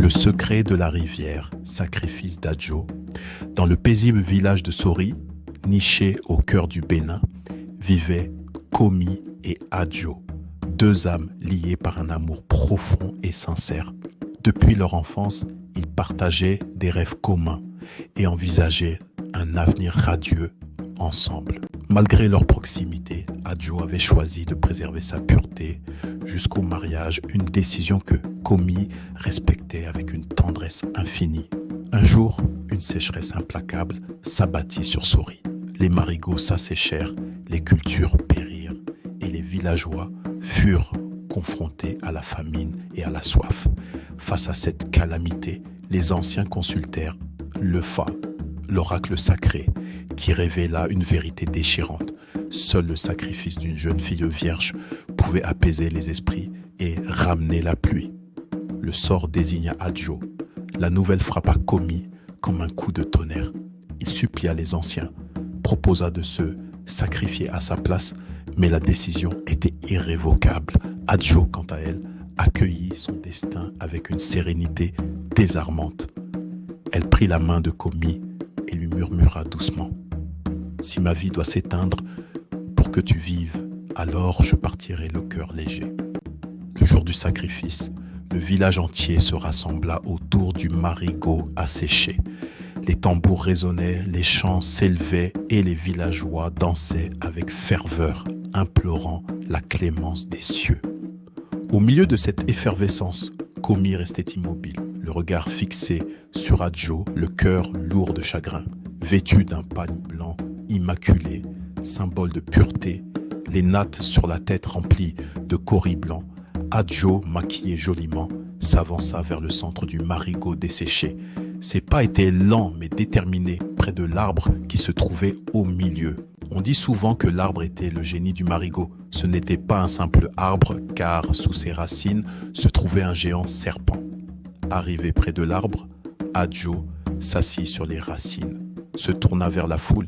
Le secret de la rivière, sacrifice d'Adjo. Dans le paisible village de Sori, niché au cœur du Bénin, vivaient Komi et Adjo, deux âmes liées par un amour profond et sincère. Depuis leur enfance, ils partageaient des rêves communs et envisageaient un avenir radieux ensemble. Malgré leur proximité, Adjo avait choisi de préserver sa pureté jusqu'au mariage, une décision que Komi respectait avec une tendresse infinie. Un jour, une sécheresse implacable s'abattit sur Sori. Les marigots s'asséchèrent, les cultures périrent et les villageois furent confrontés à la famine et à la soif. Face à cette calamité, les anciens consultèrent le Fa, l'oracle sacré, qui révéla une vérité déchirante. Seul le sacrifice d'une jeune fille vierge pouvait apaiser les esprits et ramener la pluie. Le sort désigna Adjo. La nouvelle frappa Komi comme un coup de tonnerre. Il supplia les anciens, proposa de se sacrifier à sa place, mais la décision était irrévocable. Adjo, quant à elle, accueillit son destin avec une sérénité désarmante. Elle prit la main de Komi et lui murmura doucement : « Si ma vie doit s'éteindre pour que tu vives, alors je partirai le cœur léger. » Le jour du sacrifice, le village entier se rassembla autour du marigot asséché. Les tambours résonnaient, les chants s'élevaient et les villageois dansaient avec ferveur, implorant la clémence des cieux. Au milieu de cette effervescence, Komi restait immobile, le regard fixé sur Adjo, le cœur lourd de chagrin. Vêtu d'un pagne blanc immaculé, symbole de pureté, les nattes sur la tête remplies de cauris blancs, Adjo, maquillé joliment, s'avança vers le centre du marigot desséché. Ses pas étaient lents mais déterminés près de l'arbre qui se trouvait au milieu. On dit souvent que l'arbre était le génie du marigot. Ce n'était pas un simple arbre car sous ses racines se trouvait un géant serpent. Arrivé près de l'arbre, Adjo s'assit sur les racines, se tourna vers la foule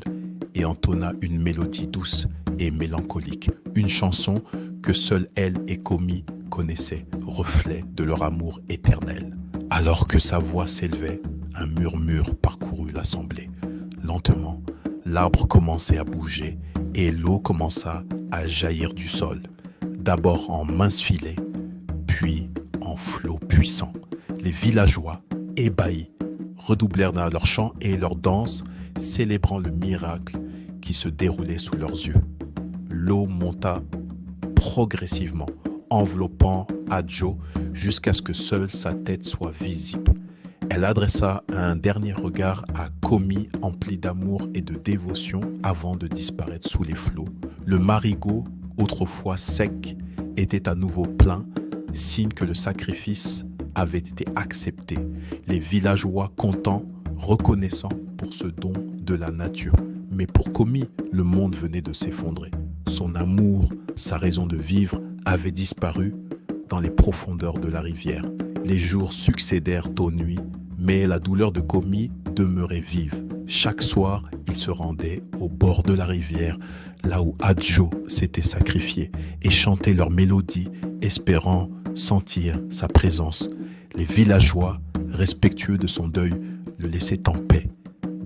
et entonna une mélodie douce et mélancolique. Une chanson que seule elle et Komi connaissaient, reflet de leur amour éternel. Alors que sa voix s'élevait, un murmure parcourut l'assemblée. Lentement, l'arbre commençait à bouger et l'eau commença à jaillir du sol, d'abord en minces filets, puis en flots puissants. Les villageois, ébahis, redoublèrent dans leur chant et leur danse, célébrant le miracle qui se déroulait sous leurs yeux. L'eau monta progressivement, enveloppant Adjo jusqu'à ce que seule sa tête soit visible. Elle adressa un dernier regard à Komi empli d'amour et de dévotion avant de disparaître sous les flots. Le marigot, autrefois sec, était à nouveau plein, signe que le sacrifice avait été accepté. Les villageois contents, reconnaissants pour ce don de la nature. Mais pour Komi, le monde venait de s'effondrer. Son amour, sa raison de vivre avaient disparu dans les profondeurs de la rivière. Les jours succédèrent aux nuits, mais la douleur de Komi demeurait vive. Chaque soir, il se rendait au bord de la rivière, là où Adjo s'était sacrifié, et chantait leur mélodie, espérant sentir sa présence. Les villageois, respectueux de son deuil, le laissaient en paix,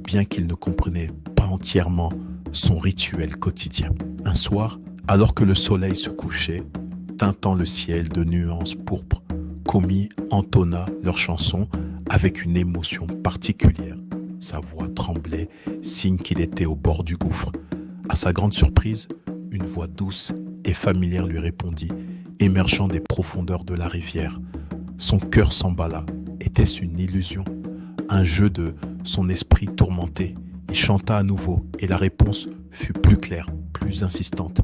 bien qu'ils ne comprenaient pas entièrement son rituel quotidien. Un soir, alors que le soleil se couchait, teintant le ciel de nuances pourpres, Komi entonna leur chanson avec une émotion particulière. Sa voix tremblait, signe qu'il était au bord du gouffre. À sa grande surprise, une voix douce et familière lui répondit, émergeant des profondeurs de la rivière. Son cœur s'emballa. Était-ce une illusion? Un jeu de son esprit tourmenté? Il chanta à nouveau et la réponse fut plus claire, plus insistante.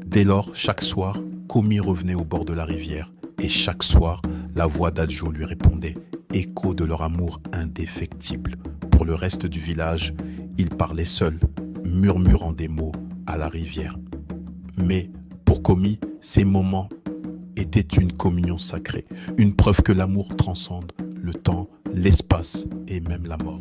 Dès lors, chaque soir, Komi revenait au bord de la rivière et chaque soir, la voix d'Adjo lui répondait, écho de leur amour indéfectible. Pour le reste du village, ils parlaient seuls, murmurant des mots à la rivière. Mais pour Komi, ces moments étaient une communion sacrée, une preuve que l'amour transcende le temps, l'espace et même la mort.